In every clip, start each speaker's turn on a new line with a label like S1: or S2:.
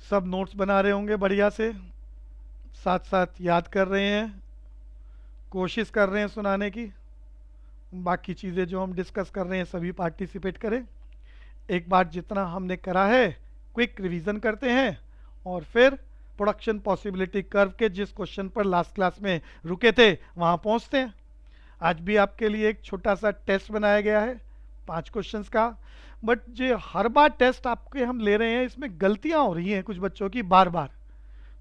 S1: सब नोट्स बना रहे होंगे बढ़िया से, साथ साथ याद कर रहे हैं, कोशिश कर रहे हैं सुनाने की। बाकी चीज़ें जो हम डिस्कस कर रहे हैं सभी पार्टिसिपेट करें। एक बार जितना हमने करा है क्विक रिवीजन करते हैं और फिर प्रोडक्शन पॉसिबिलिटी कर्व के जिस क्वेश्चन पर लास्ट क्लास में रुके थे वहाँ पहुँचते हैं। आज भी आपके लिए एक छोटा सा टेस्ट बनाया गया है 5 क्वेश्चंस का। बट जो हर बार टेस्ट आपके हम ले रहे हैं इसमें गलतियां हो रही हैं कुछ बच्चों की बार बार।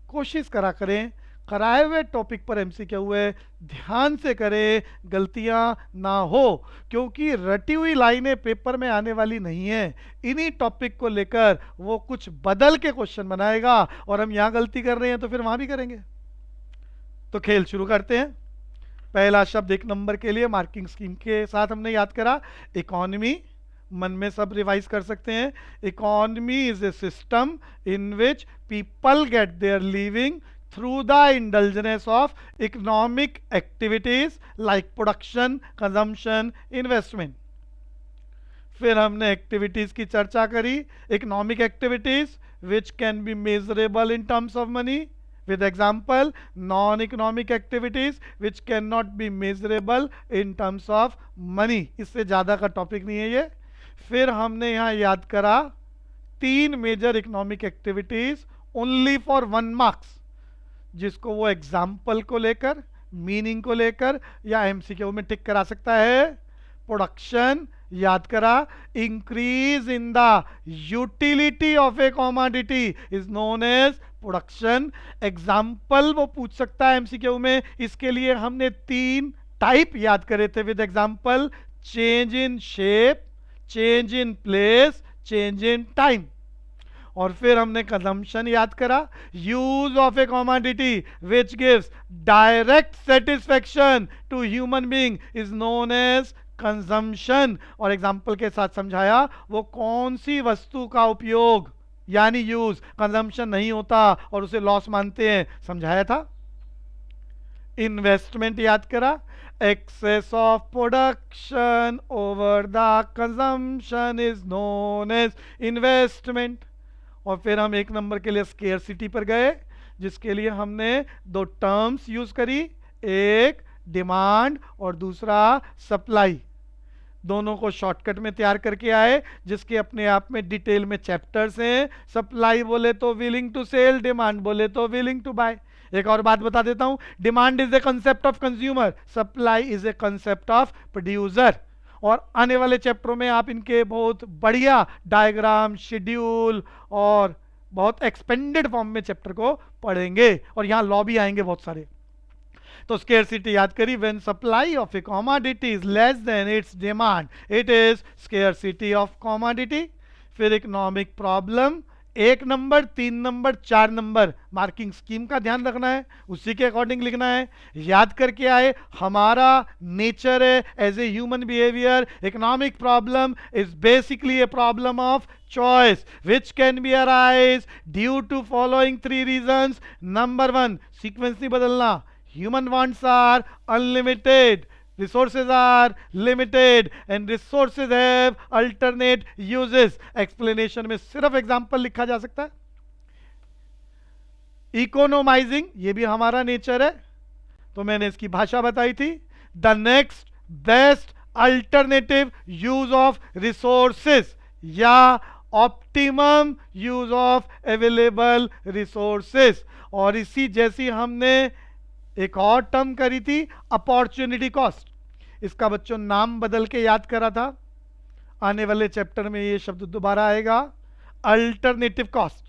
S1: कोशिश करा करें कराए हुए टॉपिक पर एमसीक्यू हुए ध्यान से करें, गलतियां ना हो, क्योंकि रटी हुई लाइनें पेपर में आने वाली नहीं है। इन्हीं टॉपिक को लेकर वो कुछ बदल के क्वेश्चन बनाएगा और हम यहां गलती कर रहे हैं तो फिर वहां भी करेंगे। तो खेल शुरू करते हैं। पहला शब्द 1 नंबर के लिए मार्किंग स्कीम के साथ हमने याद करा, इकोनॉमी। मन में सब रिवाइज कर सकते हैं। Economy is a system in which people get their living through the indulgence of economic activities like production, consumption, investment. फिर हमने एक्टिविटीज की चर्चा करी, economic activities which can be measurable in terms of money, with example non-economic activities which cannot be measurable in terms of money। इससे ज़्यादा का topic नहीं है ये। फिर हमने यहाँ याद करा 3 major economic activities only for 1 marks, जिसको वो एग्जाम्पल को लेकर, मीनिंग को लेकर या एमसीक्यू में टिक करा सकता है। प्रोडक्शन याद करा, increase in the utility of a commodity is known as production. Example वो पूछ सकता है एमसीक्यू में, इसके लिए हमने 3 टाइप याद करे थे with example, change in shape, change in place, change in time. और फिर हमने कंजम्पशन याद करा, use of a commodity which gives direct satisfaction to human being is known as consumption. और एग्जाम्पल के साथ समझाया वो कौन सी वस्तु का उपयोग यानी यूज कंजम्पशन नहीं होता और उसे लॉस मानते हैं, समझाया था। इन्वेस्टमेंट याद करा, excess of production over the consumption is known as investment. और फिर हम 1 नंबर के लिए स्केर्सिटी पर गए, जिसके लिए हमने 2 टर्म्स यूज करी, एक डिमांड और दूसरा सप्लाई। दोनों को शॉर्टकट में तैयार करके आए, जिसके अपने आप में डिटेल में चैप्टर्स हैं। सप्लाई बोले तो विलिंग टू सेल, डिमांड बोले तो विलिंग टू बाय। एक और बात बता देता हूं, demand is a concept of consumer, supply is a concept of producer. और आने वाले चैप्टरों में आप इनके बहुत बढ़िया डायग्राम, शेड्यूल और बहुत एक्सपेंडेड फॉर्म में चैप्टर को पढ़ेंगे और यहां लॉ भी आएंगे बहुत सारे। तो स्केर्सिटी याद करी, when supply of a commodity is less than its demand it is scarcity of commodity. फिर economic problem, 1 number, 3 number, 4 number marking scheme का ध्यान रखना है, उसी के अकॉर्डिंग लिखना है। याद करके आए, हमारा नेचर है as a human behaviour, economic problem is basically a problem of choice which can be arise due to following 3 reasons। Number 1, sequence नहीं बदलना, human wants are unlimited, resources are limited and resources have alternate uses। explanation में सिर्फ example लिखा जा सकता है। इकोनोमाइजिंग, ये भी हमारा नेचर है, तो मैंने इसकी भाषा बताई थी, the next best alternative use of resources या optimum use of available resources. और इसी जैसी हमने एक और टर्म करी थी, अपॉर्चुनिटी कॉस्ट। इसका बच्चों नाम बदल के याद करा था, आने वाले चैप्टर में ये शब्द दोबारा आएगा, अल्टरनेटिव कॉस्ट।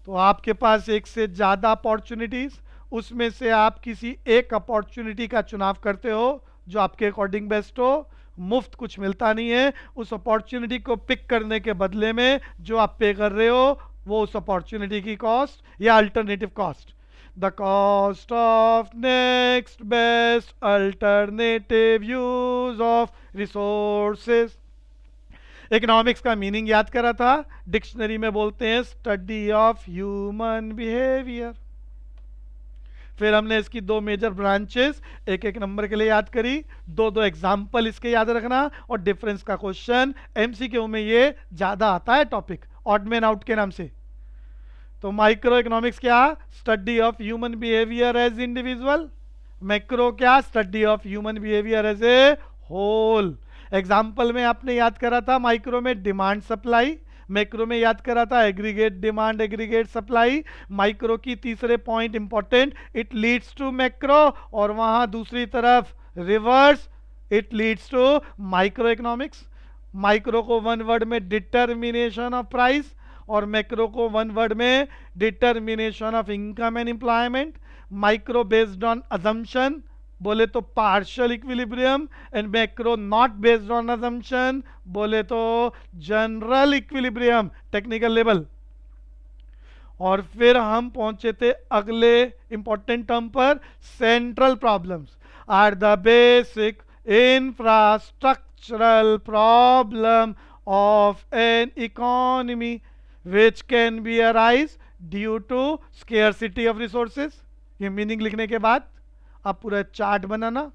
S1: तो आपके पास एक से ज्यादा अपॉर्चुनिटीज, उसमें से आप किसी एक अपॉर्चुनिटी का चुनाव करते हो जो आपके अकॉर्डिंग बेस्ट हो। मुफ्त कुछ मिलता नहीं है, उस अपॉर्चुनिटी को पिक करने के बदले में जो आप पे कर रहे हो वो उस अपॉर्चुनिटी की कॉस्ट या alternative cost. The cost of next best alternative use of resources. Economics का मीनिंग याद करा था, डिक्शनरी में बोलते हैं स्टडी ऑफ ह्यूमन बिहेवियर। फिर हमने इसकी 2 मेजर ब्रांचेस 1 नंबर के लिए याद करी, 2 एग्जाम्पल इसके याद रखना और डिफरेंस का क्वेश्चन एमसीक्यू में ये ज्यादा आता है टॉपिक, ऑड मैन आउट के नाम से। तो माइक्रो इकोनॉमिक्स क्या? Study of human behaviour as individual. Macro क्या? Study of human behaviour as a whole. Example में आपने याद करा था माइक्रो में डिमांड सप्लाई, मैक्रो में याद करा था aggregate demand aggregate supply. Micro की तीसरे point important, it leads to macro, और वहां दूसरी तरफ reverse, it leads to micro economics. Micro को वन वर्ड में डिटर्मिनेशन ऑफ प्राइस, और मैक्रो को वन वर्ड में determination of income and employment. Micro based on assumption, बोले तो partial equilibrium, and macro not based on assumption, बोले तो general equilibrium, technical level. और फिर हम पहुंचे थे अगले इंपॉर्टेंट टर्म पर, central problems are the basic infrastructural problem of an economy which can be arise due to scarcity of resources। ये मीनिंग लिखने के बाद आप पूरा चार्ट बनाना,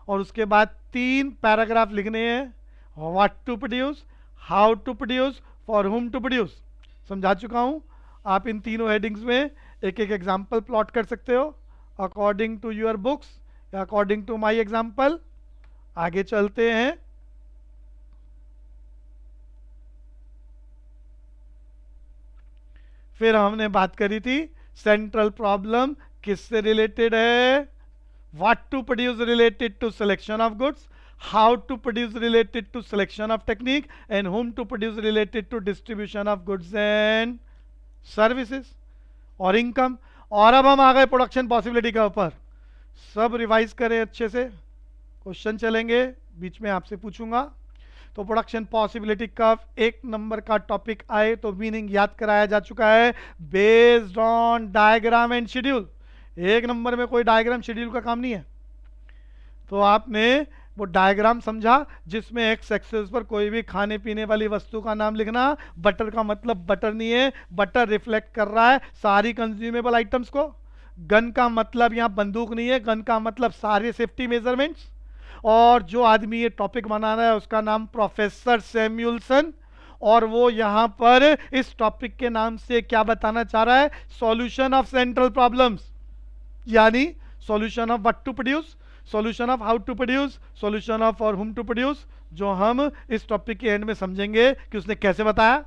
S1: और उसके बाद 3 पैराग्राफ लिखने हैं, what to produce, how to produce, for whom to produce. समझा चुका हूं। आप इन तीनों हेडिंग्स में एक एक एग्जाम्पल प्लॉट कर सकते हो अकॉर्डिंग टू योर बुक्स या अकॉर्डिंग टू माई एग्जाम्पल। आगे चलते हैं। फिर हमने बात करी थी सेंट्रल प्रॉब्लम किससे रिलेटेड है, what to produce related to selection of goods, how to produce related to selection of technique, and whom to produce related to distribution of goods and services और इनकम। और अब हम आ गए production possibility के ऊपर। सब revise करें अच्छे से, क्वेश्चन चलेंगे, बीच में आपसे पूछूंगा। तो प्रोडक्शन पॉसिबिलिटी कर्व 1 नंबर का टॉपिक आए तो मीनिंग याद कराया जा चुका है, based on diagram and schedule. 1 number में कोई डायग्राम शेड्यूल का काम नहीं है। तो आपने वो डायग्राम समझा जिसमें एक्स एक्सिस पर कोई भी खाने पीने वाली वस्तु का नाम लिखना, बटर का मतलब बटर नहीं है, बटर रिफ्लेक्ट कर रहा है सारी कंज्यूमेबल आइटम्स को। गन का मतलब यहाँ बंदूक नहीं है, गन का मतलब सारे सेफ्टी मेजरमेंट्स। और जो आदमी ये टॉपिक बना रहा है उसका नाम प्रोफेसर सैमुअल्सन, और वो यहाँ पर इस टॉपिक के नाम से क्या बताना चाह रहा है, सॉल्यूशन ऑफ सेंट्रल प्रॉब्लम्स, यानी solution of what to produce, solution of how to produce, solution of और हुम टू प्रोड्यूस, जो हम इस टॉपिक के एंड में समझेंगे कि उसने कैसे बताया।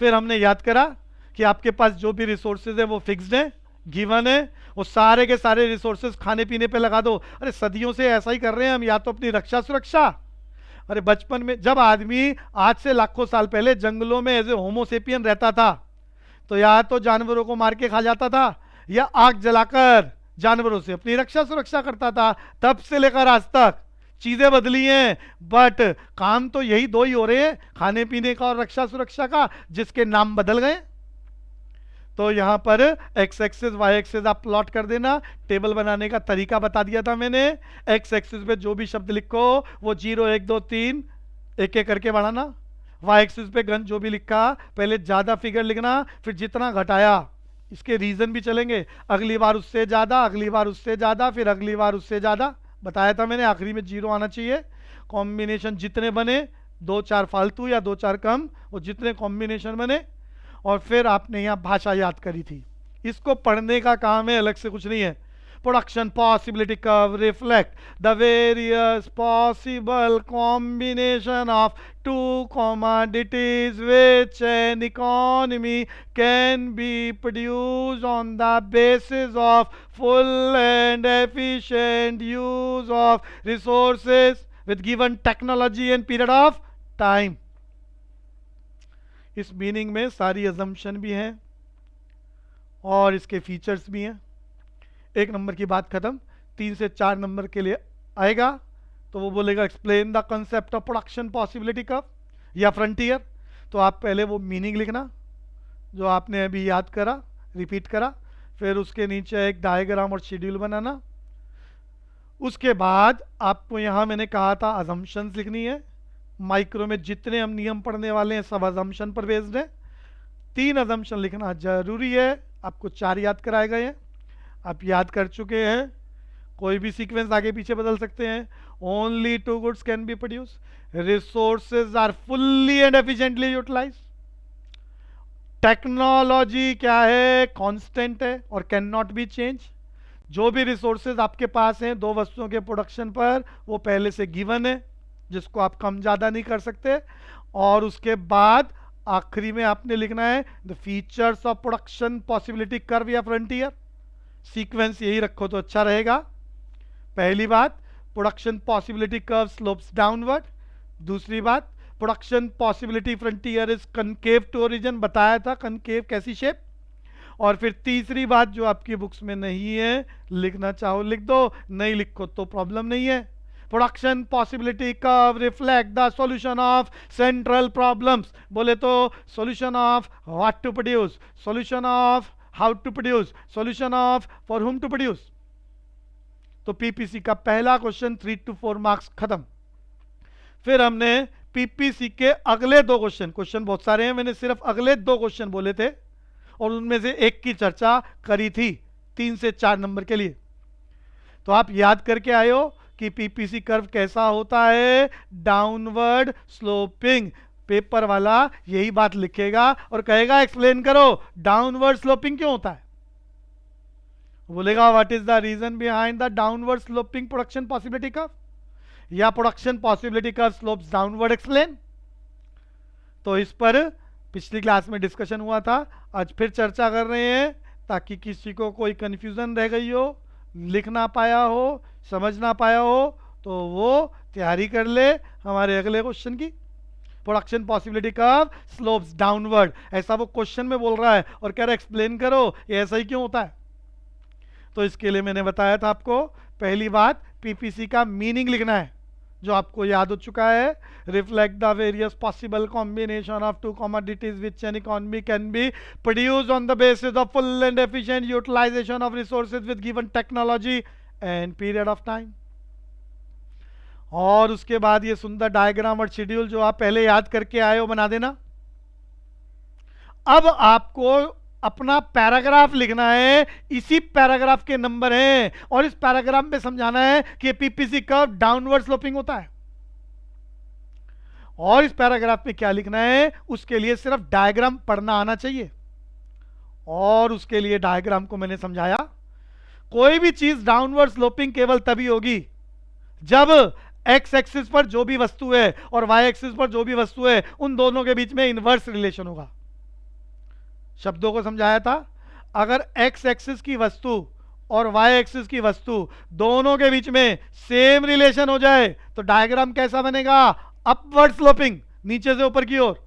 S1: फिर हमने याद करा कि आपके पास जो भी रिसोर्सेज है वो फिक्स्ड है, गिवन है, वो सारे के सारे रिसोर्सेज खाने पीने पे लगा दो। अरे सदियों से ऐसा ही कर रहे हैं हम, या तो अपनी रक्षा सुरक्षा। अरे बचपन में जब आदमी आज से लाखों साल पहले जंगलों में एज ए होमोसेपियन रहता था, तो या तो जानवरों को मार के खा जाता था या आग जलाकर जानवरों से अपनी रक्षा सुरक्षा करता था। तब से लेकर आज तक चीजें बदली हैं, बट काम तो यही दो ही हो रहे हैं, खाने पीने का और रक्षा सुरक्षा का, जिसके नाम बदल गए। तो यहां पर एक्स एक्सिस वाई एक्सिस आप प्लॉट कर देना। टेबल बनाने का तरीका बता दिया था मैंने। एक्स एक्सिस पे जो भी शब्द लिखो वो 0 1 2 3 एक एक करके बढ़ाना। वाई एक्सिस पे गन जो भी लिखा पहले ज्यादा फिगर लिखना, फिर जितना घटाया इसके रीजन भी चलेंगे, अगली बार उससे ज्यादा, अगली बार उससे ज्यादा, फिर अगली बार उससे ज्यादा। बताया था मैंने आखिरी में 0 आना चाहिए। कॉम्बिनेशन जितने बने, 2-4 फालतू या 2-4 कम, वो जितने कॉम्बिनेशन बने। और फिर आपने यहाँ भाषा याद करी थी, इसको पढ़ने का काम है, अलग से कुछ नहीं है। Production possibility curve reflect the various possible combination of two commodities which N economy can be produced on the basis of full and efficient use of resources with given technology and period of time. इस meaning में सारी assumption भी हैं और इसके features भी हैं। 1 number की बात खत्म। 3 से 4 नंबर के लिए आएगा तो वो बोलेगा explain the concept of production possibility curve या फ्रंटियर। तो आप पहले वो मीनिंग लिखना जो आपने अभी याद करा, रिपीट करा, फिर उसके नीचे एक डायग्राम और शेड्यूल बनाना। उसके बाद आपको यहाँ मैंने कहा था अजम्पशंस लिखनी है। माइक्रो में जितने हम नियम पढ़ने वाले हैं सब अजम्पशन पर बेस्ड है। 3 अजम्पशन लिखना जरूरी है। आपको 4 याद कराए गए हैं, आप याद कर चुके हैं। कोई भी सीक्वेंस आगे पीछे बदल सकते हैं। Only 2 goods can be produce, resources are fully and efficiently utilize, technology क्या है, कांस्टेंट है और कैन नॉट बी चेंज। जो भी रिसोर्सेज आपके पास हैं दो वस्तुओं के प्रोडक्शन पर, वो पहले से गिवन है, जिसको आप कम ज़्यादा नहीं कर सकते। और उसके बाद आखिरी में आपने लिखना है the features of production possibility curve या फ्रंटियर। सीक्वेंस यही रखो तो अच्छा रहेगा। पहली बात, production possibility curve slopes downward. दूसरी बात, production possibility frontier is concave to origin, बताया था कनकेव कैसी शेप। और फिर तीसरी बात जो आपकी बुक्स में नहीं है, लिखना चाहो लिख दो, नहीं लिखो तो प्रॉब्लम नहीं है। Production possibility curve reflect the solution of central problems, बोले तो solution of what to produce, solution of how to produce, solution of for whom to produce. तो पीपीसी का पहला क्वेश्चन 3 to 4 मार्क्स खत्म। फिर हमने पीपीसी के अगले दो क्वेश्चन बहुत सारे हैं, मैंने सिर्फ अगले दो क्वेश्चन बोले थे और उनमें से एक की चर्चा करी थी 3 से 4 नंबर के लिए। तो आप याद करके आए हो कि पीपीसी कर्व कैसा होता है, डाउनवर्ड स्लोपिंग। पेपर वाला यही बात लिखेगा और कहेगा एक्सप्लेन करो डाउनवर्ड स्लोपिंग क्यों होता है। बोलेगा what is the reason behind the downward sloping production possibility curve, या production possibility curve slopes downward, explain. तो इस पर पिछली क्लास में डिस्कशन हुआ था, आज फिर चर्चा कर रहे हैं ताकि किसी को कोई कंफ्यूजन रह गई हो, लिख ना पाया हो, समझ ना पाया हो, तो वो तैयारी कर ले हमारे अगले क्वेश्चन की। Production possibility curve slopes downward, ऐसा वो क्वेश्चन में बोल रहा है और कह रहा है एक्सप्लेन करो ये ऐसा ही क्यों होता है। तो इसके लिए मैंने बताया था आपको, पहली बात पीपीसी का मीनिंग लिखना है जो आपको याद हो चुका है। Reflect the various possible combination of two commodities which an economy can be produce on the basis of full and efficient utilization of resources with given technology and period of time. और उसके बाद ये सुंदर diagram और schedule जो आप पहले याद करके आए हो बना देना। अब आपको अपना पैराग्राफ लिखना है, इसी पैराग्राफ के नंबर हैं और इस पैराग्राफ में समझाना है कि पीपीसी कर्व डाउनवर्ड स्लोपिंग होता है। और इस पैराग्राफ में क्या लिखना है, उसके लिए सिर्फ डायग्राम पढ़ना आना चाहिए। और उसके लिए डायग्राम को मैंने समझाया, कोई भी चीज डाउनवर्ड स्लोपिंग केवल तभी होगी जब एक्स एक्सिस पर जो भी वस्तु है और वाई एक्सिस पर जो भी वस्तु है उन दोनों के बीच में इनवर्स रिलेशन होगा। शब्दों को समझाया था, अगर एक्स एक्सिस की वस्तु और वाई एक्सिस की वस्तु दोनों के बीच में सेम रिलेशन हो जाए तो डायग्राम कैसा बनेगा, अपवर्ड स्लोपिंग, नीचे से ऊपर की ओर।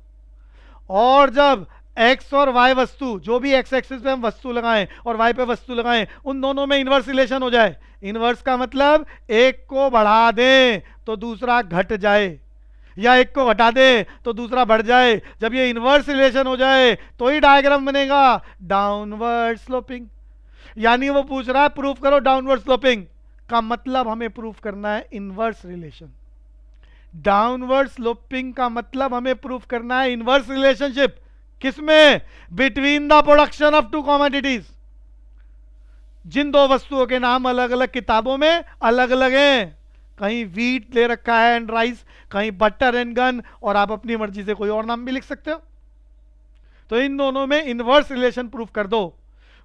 S1: और जब एक्स और वाई वस्तु, जो भी एक्स एक्सिस पे हम वस्तु लगाएं और वाई पे वस्तु लगाएं, उन दोनों में इनवर्स रिलेशन हो जाए। इनवर्स का मतलब एक को बढ़ा दें तो दूसरा घट जाए, या एक को घटा दे तो दूसरा बढ़ जाए। जब ये इनवर्स रिलेशन हो जाए तो ही डायग्राम बनेगा डाउनवर्ड स्लोपिंग। यानी वो पूछ रहा है प्रूफ करो डाउनवर्ड स्लोपिंग, का मतलब हमें प्रूफ करना है इनवर्स रिलेशन। डाउनवर्ड स्लोपिंग का मतलब हमें प्रूफ करना है इनवर्स रिलेशनशिप, किसमें, between the production of two commodities. जिन दो वस्तुओं के नाम अलग अलग किताबों में अलग अलग हैं, कहीं वीट ले रखा है एंड राइस, कहीं बटर एंड गन, और आप अपनी मर्जी से कोई और नाम भी लिख सकते हो। तो इन दोनों में इनवर्स रिलेशन प्रूफ कर दो।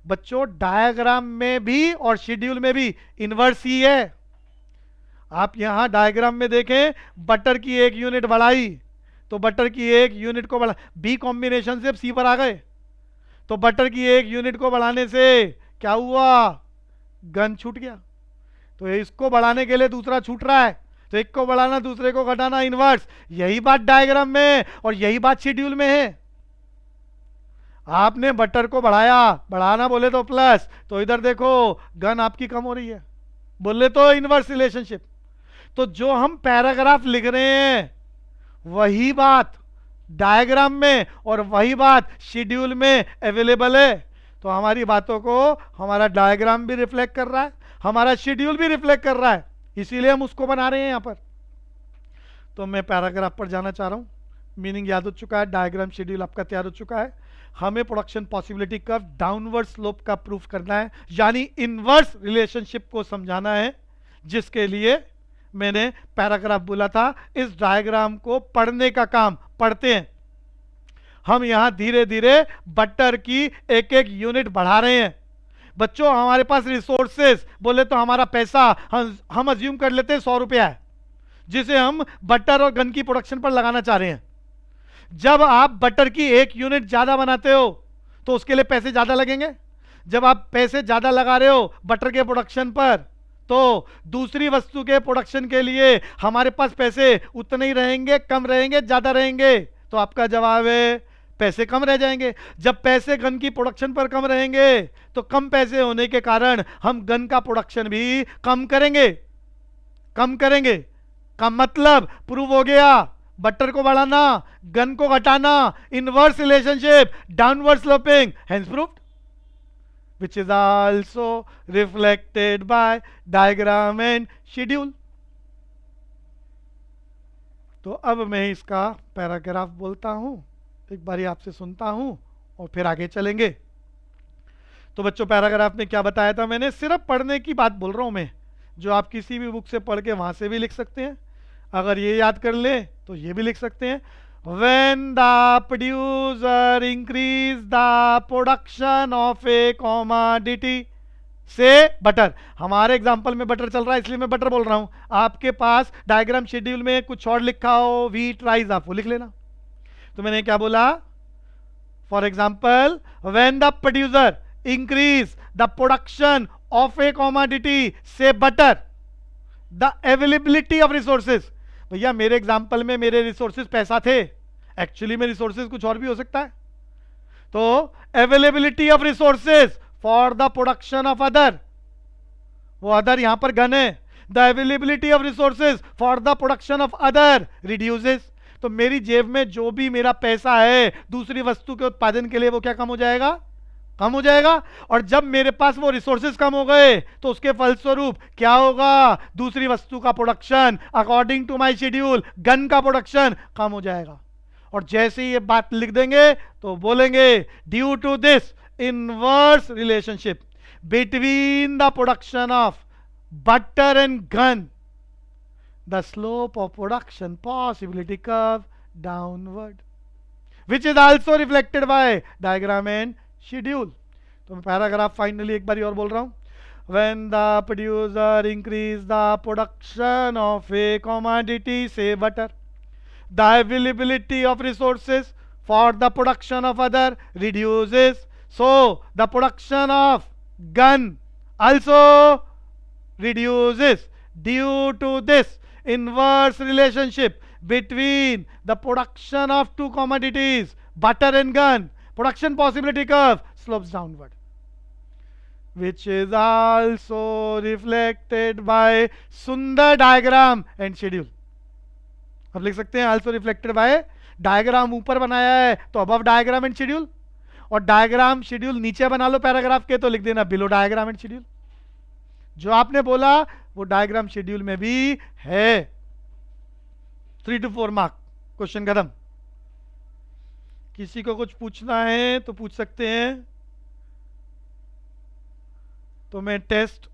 S1: बच्चों डायग्राम में भी और शेड्यूल में भी इनवर्स ही है। आप यहां डायग्राम में देखें, बटर की एक यूनिट बढ़ाई तो बटर की एक यूनिट को बढ़ा, बी कॉम्बिनेशन से सी पर आ गए, तो बटर की एक यूनिट को बढ़ाने से क्या हुआ, गन छूट गया। तो इसको बढ़ाने के लिए दूसरा छूट रहा है, तो एक को बढ़ाना दूसरे को घटाना, इनवर्स। यही बात डायग्राम में और यही बात शेड्यूल में है। आपने बटर को बढ़ाया, बढ़ाना बोले तो प्लस, तो इधर देखो गन आपकी कम हो रही है, बोले तो इनवर्स रिलेशनशिप। तो जो हम पैराग्राफ लिख रहे हैं वही बात डायग्राम में और वही बात शेड्यूल में अवेलेबल है। तो हमारी बातों को हमारा डायग्राम भी रिफ्लेक्ट कर रहा है, हमारा शेड्यूल भी रिफ्लेक्ट कर रहा है, इसीलिए हम उसको बना रहे हैं यहां पर। तो मैं पैराग्राफ पर जाना चाह रहा हूं। मीनिंग याद हो चुका है, डायग्राम शेड्यूल आपका तैयार हो चुका है। हमें production possibility curve downward slope का प्रूफ करना है, यानी इनवर्स रिलेशनशिप को समझाना है, जिसके लिए मैंने पैराग्राफ बोला था। इस डायग्राम को पढ़ने का काम पढ़ते हैं। हम यहां धीरे धीरे बटर की एक एक यूनिट बढ़ा रहे हैं। बच्चों हमारे पास रिसोर्सेस बोले तो हमारा पैसा हम अज्यूम कर लेते हैं 100 रुपया है, जिसे हम बटर और गन की प्रोडक्शन पर लगाना चाह रहे हैं। जब आप बटर की एक यूनिट ज्यादा बनाते हो तो उसके लिए पैसे ज्यादा लगेंगे। जब आप पैसे ज्यादा लगा रहे हो बटर के प्रोडक्शन पर, तो दूसरी वस्तु के प्रोडक्शन के लिए हमारे पास पैसे उतने ही रहेंगे, कम रहेंगे, ज्यादा रहेंगे? तो आपका जवाब है पैसे कम रह जाएंगे। जब पैसे गन की प्रोडक्शन पर कम रहेंगे तो कम पैसे होने के कारण हम गन का प्रोडक्शन भी कम करेंगे। कम करेंगे का मतलब प्रूव हो गया, बटर को बढ़ाना, गन को घटाना, inverse relationship, downward sloping, hence proved, which is also reflected by diagram and schedule। तो अब मैं इसका पैराग्राफ बोलता हूं, एक बारी आपसे सुनता हूं और फिर आगे चलेंगे। तो बच्चों पैराग्राफ में क्या बताया था मैंने? सिर्फ पढ़ने की बात बोल रहा हूं मैं, जो आप किसी भी बुक से पढ़ के वहां से भी लिख सकते हैं। अगर ये याद कर ले तो ये भी लिख सकते हैं। When the producer increase the production of a commodity से बटर, हमारे एग्जांपल में बटर चल रहा है इसलिए मैं बटर बोल रहा हूं। आपके पास डायग्राम शेड्यूल में कुछ और लिखा हो, व्हीट, राइस, आप वो लिख लेना। तो मैंने क्या बोला? For example, when the producer increase the production of a commodity say butter, the availability of resources. भैया मेरे एग्जाम्पल में मेरे रिसोर्सेज पैसा थे, एक्चुअली में रिसोर्सेज कुछ और भी हो सकता है। तो availability of resources for the production of other, वो अदर यहां पर गन है। The availability of resources for the production of other reduces. तो मेरी जेब में जो भी मेरा पैसा है दूसरी वस्तु के उत्पादन के लिए, वो क्या कम हो जाएगा? कम हो जाएगा। और जब मेरे पास वो रिसोर्सेज कम हो गए तो उसके फलस्वरूप क्या होगा? दूसरी वस्तु का production according to my schedule, gun का प्रोडक्शन कम हो जाएगा। और जैसे ही ये बात लिख देंगे तो बोलेंगे due to this inverse relationship between the production of butter and gun, the slope of production possibility curve downward, which is also reflected by diagram and schedule. तो मैं पैराग्राफ फाइनली एक बार और बोल रहा हूं। When the producer increase the production of a commodity, say butter, the availability of resources for the production of other reduces, so the production of gun also reduces due to this inverse relationship between the production of two commodities, butter and gun. Production possibility curve slopes downward, which is also reflected by सुंदर diagram and schedule। अब लिख सकते हैं also reflected by, diagram ऊपर बनाया है तो above diagram and schedule, और डायग्राम शेड्यूल नीचे बना लो पैराग्राफ के तो लिख देना बिलो डायग्राम एंड शेड्यूल। जो आपने बोला वो डायग्राम शेड्यूल में भी है। 3 to 4 मार्क, क्वेश्चन खत्म। किसी को कुछ पूछना है तो पूछ सकते हैं। तो मैं टेस्ट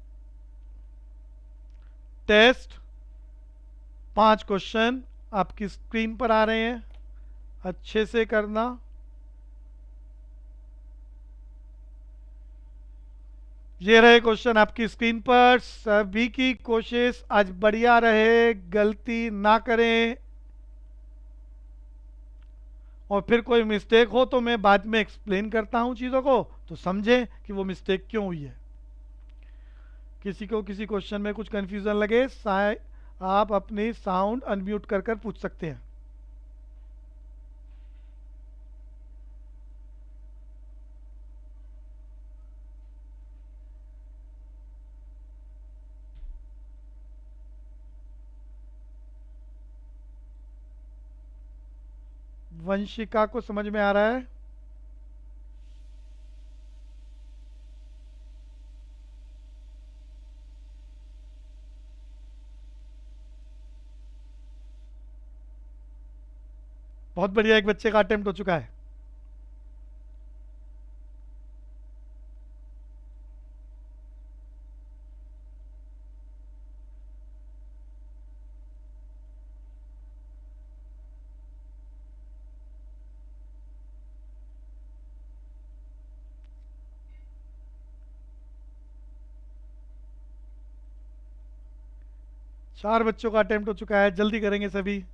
S1: 5 क्वेश्चन आपकी स्क्रीन पर आ रहे हैं, अच्छे से करना। ये रहे क्वेश्चन आपकी स्क्रीन पर। सभी की कोशिश आज बढ़िया रहे, गलती ना करें, और फिर कोई मिस्टेक हो तो मैं बाद में एक्सप्लेन करता हूं चीज़ों को, तो समझें कि वो मिस्टेक क्यों हुई है। किसी को किसी क्वेश्चन में कुछ कंफ्यूजन लगे, आप अपनी साउंड अनम्यूट कर पूछ सकते हैं। वंशिका को समझ में आ रहा है? बहुत बढ़िया, एक बच्चे का अटेम्प्ट हो चुका है। 4 बच्चों का अटेम्प्ट हो चुका है, जल्दी करेंगे सभी।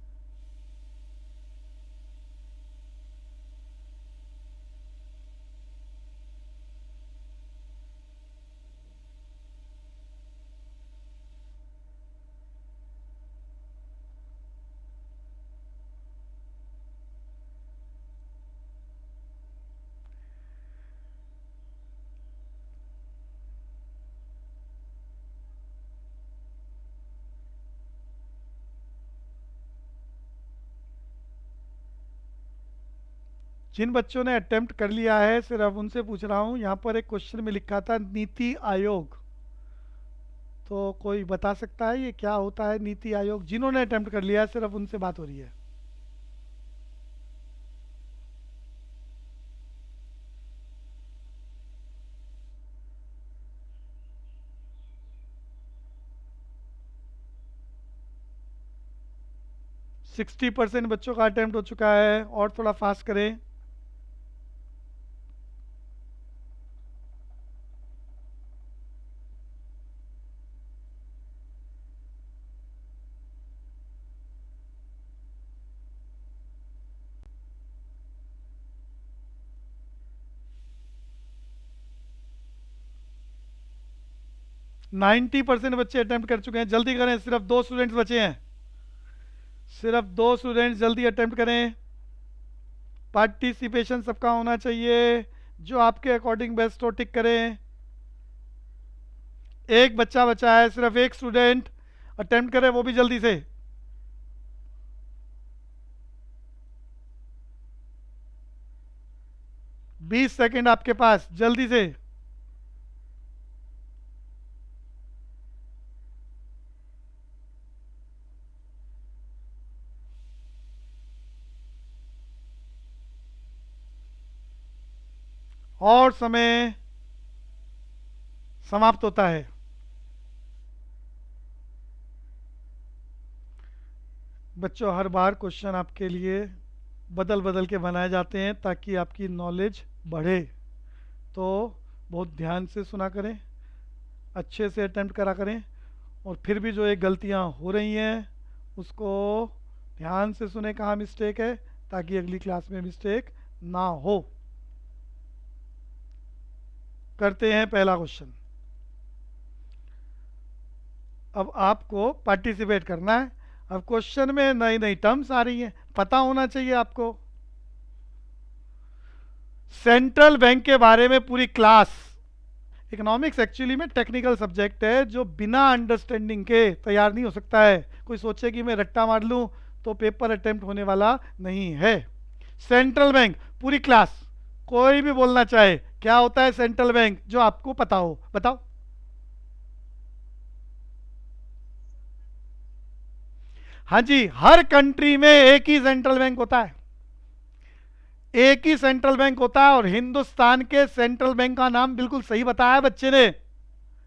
S1: जिन बच्चों ने अटेम्प्ट कर लिया है सिर्फ उनसे पूछ रहा हूँ, यहाँ पर एक क्वेश्चन में लिखा था नीति आयोग, तो कोई बता सकता है ये क्या होता है नीति आयोग? जिन्होंने अटेम्प्ट कर लिया है सिर्फ उनसे बात हो रही है। 60% बच्चों का अटेम्प्ट हो चुका है, और थोड़ा फास्ट करें। नाइन्टी परसेंट बच्चे अटेम्प्ट कर चुके हैं, जल्दी करें, सिर्फ 2 स्टूडेंट्स बचे हैं। सिर्फ 2 स्टूडेंट्स जल्दी अटेम्प्ट करें। पार्टिसिपेशन सबका होना चाहिए, जो आपके अकॉर्डिंग बेस्ट हो टिक करें। एक बच्चा बचा है, सिर्फ एक स्टूडेंट अटेम्प्ट करे, वो भी जल्दी से। बीस सेकेंड आपके पास, जल्दी से। और समय समाप्त होता है। बच्चों, हर बार क्वेश्चन आपके लिए बदल बदल के बनाए जाते हैं ताकि आपकी नॉलेज बढ़े, तो बहुत ध्यान से सुना करें, अच्छे से अटेम्प्ट करा करें, और फिर भी जो एक गलतियां हो रही हैं उसको ध्यान से सुने कहाँ मिस्टेक है, ताकि अगली क्लास में मिस्टेक ना हो। करते हैं पहला क्वेश्चन। अब आपको पार्टिसिपेट करना है। अब क्वेश्चन में नई नई टर्म्स आ रही हैं, पता होना चाहिए आपको। सेंट्रल बैंक के बारे में पूरी क्लास। इकोनॉमिक्स एक्चुअली में टेक्निकल सब्जेक्ट है जो बिना अंडरस्टैंडिंग के तैयार नहीं हो सकता है। कोई सोचे कि मैं रट्टा मार लूं तो पेपर अटेम्प्ट होने वाला नहीं है। सेंट्रल बैंक पूरी क्लास, कोई भी बोलना चाहे क्या होता है सेंट्रल बैंक, जो आपको पता हो बताओ। हाँ जी, हर कंट्री में एक ही सेंट्रल बैंक होता है, एक ही सेंट्रल बैंक होता है। और हिंदुस्तान के सेंट्रल बैंक का नाम बिल्कुल सही बताया बच्चे ने,